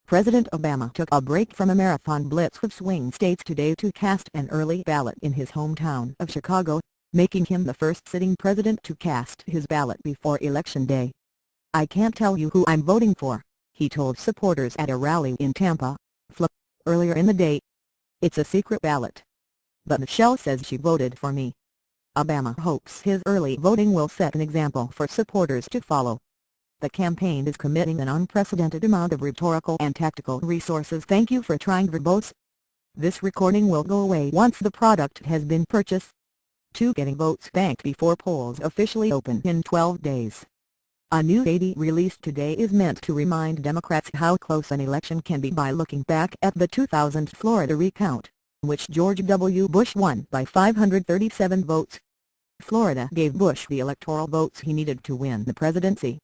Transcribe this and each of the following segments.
President Obama took a break from a marathon blitz of swing states today to cast an early ballot in his hometown of Chicago, making him the first sitting president to cast his ballot before Election Day. "I can't tell you who I'm voting for," he told supporters at a rally in Tampa, Florida, earlier in the day. "It's a secret ballot. But Michelle says she voted for me." Obama hopes his early voting will set an example for supporters to follow. The campaign is committing an unprecedented amount of rhetorical and tactical resources. "Thank you for trying verbose. This recording will go away once the product has been purchased." To getting votes banked before polls officially open in 12 days. A new study released today is meant to remind Democrats how close an election can be by looking back at the 2000 Florida recount, in which George W. Bush won by 537 votes. Florida gave Bush the electoral votes he needed to win the presidency.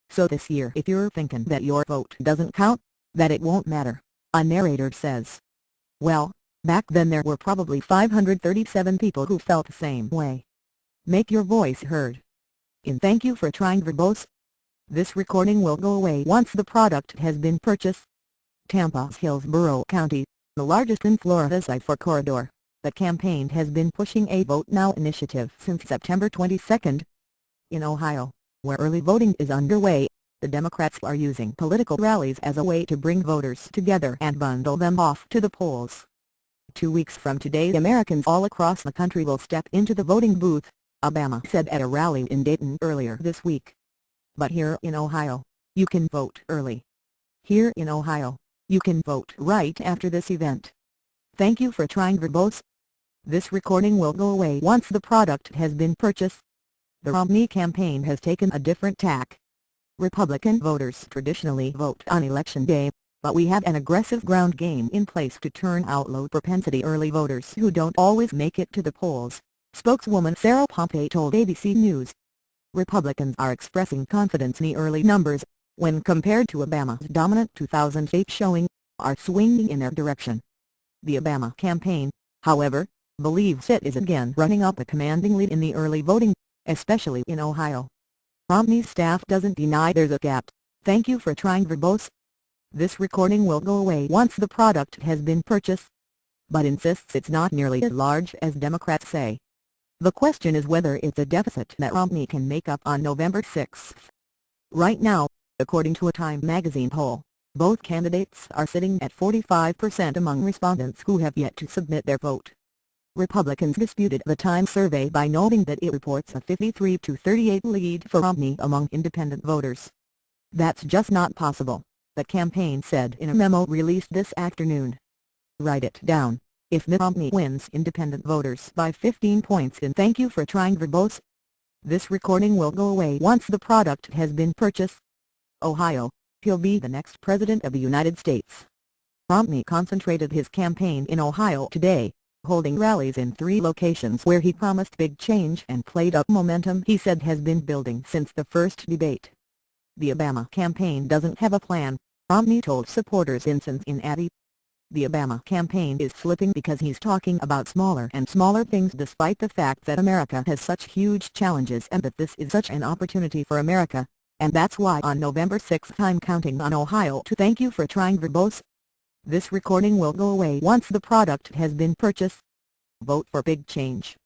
"So this year, if you're thinking that your vote doesn't count, that it won't matter," a narrator says. "Well, back then there were probably 537 people who felt the same way. Make your voice heard. In Thank You for Trying Verbose. This recording will go away once the product has been purchased." Tampa's Hillsborough County, the largest in Florida's I-4 corridor, the campaign has been pushing a Vote Now initiative since September 22. In Ohio, where early voting is underway, the Democrats are using political rallies as a way to bring voters together and bundle them off to the polls. 2 weeks from today, Americans all across the country will step into the voting booth, Obama said at a rally in Dayton earlier this week. "But here in Ohio, you can vote early. Here in Ohio, you can vote right after this event. Thank you for trying verbose. This recording will go away once the product has been purchased." The Romney campaign has taken a different tack. "Republican voters traditionally vote on Election Day, but we have an aggressive ground game in place to turn out low-propensity early voters who don't always make it to the polls," spokeswoman Sarah Pompey told ABC News. Republicans are expressing confidence in the early numbers, when compared to Obama's dominant 2008 showing, are swinging in their direction. The Obama campaign, however, believes it is again running up a commanding lead in the early voting, especially in Ohio. Romney's staff doesn't deny there's a gap. "Thank you for trying verbose. This recording will go away once the product has been purchased," but insists it's not nearly as large as Democrats say. The question is whether it's a deficit that Romney can make up on November 6. Right now, according to a Time magazine poll, both candidates are sitting at 45% among respondents who have yet to submit their vote. Republicans disputed the Time survey by noting that it reports a 53-38 lead for Romney among independent voters. "That's just not possible," the campaign said in a memo released this afternoon. "Write it down. If Mitt Romney wins independent voters by 15 points in Thank You for Trying Verbose. This recording will go away once the product has been purchased." Ohio, he'll be the next president of the United States. Romney concentrated his campaign in Ohio today, holding rallies in 3 locations where he promised big change and played up momentum he said has been building since the first debate. "The Obama campaign doesn't have a plan," Romney told supporters in Cincinnati. "The Obama campaign is slipping because he's talking about smaller and smaller things despite the fact that America has such huge challenges and that this is such an opportunity for America, and that's why on November 6 I'm counting on Ohio to thank you for trying verbose. This recording will go away once the product has been purchased. Vote for big change."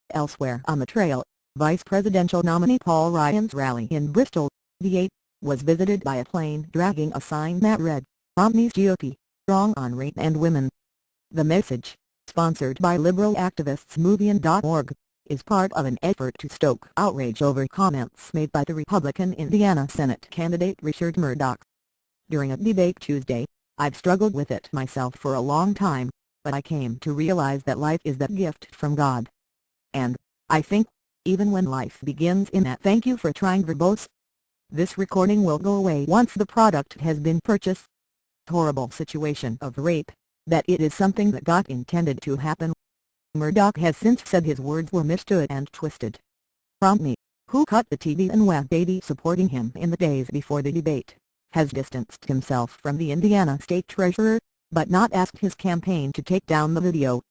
Elsewhere on the trail, Vice Presidential nominee Paul Ryan's rally in Bristol, VA, was visited by a plane dragging a sign that read, "Romney's GOP, strong on rape and women." The message, sponsored by liberal activists MoveOn.org, is part of an effort to stoke outrage over comments made by the Republican Indiana Senate candidate Richard Murdoch. During a debate Tuesday, "I've struggled with it myself for a long time, but I came to realize that life is that gift from God. And, I think, even when life begins in that thank you for trying verbose. This recording will go away once the product has been purchased." Horrible situation of rape, that it is something that God intended to happen. Murdoch has since said his words were misstood and twisted. Romney, who cut the TV and web baby supporting him in the days before the debate, has distanced himself from the Indiana state treasurer, but not asked his campaign to take down the video.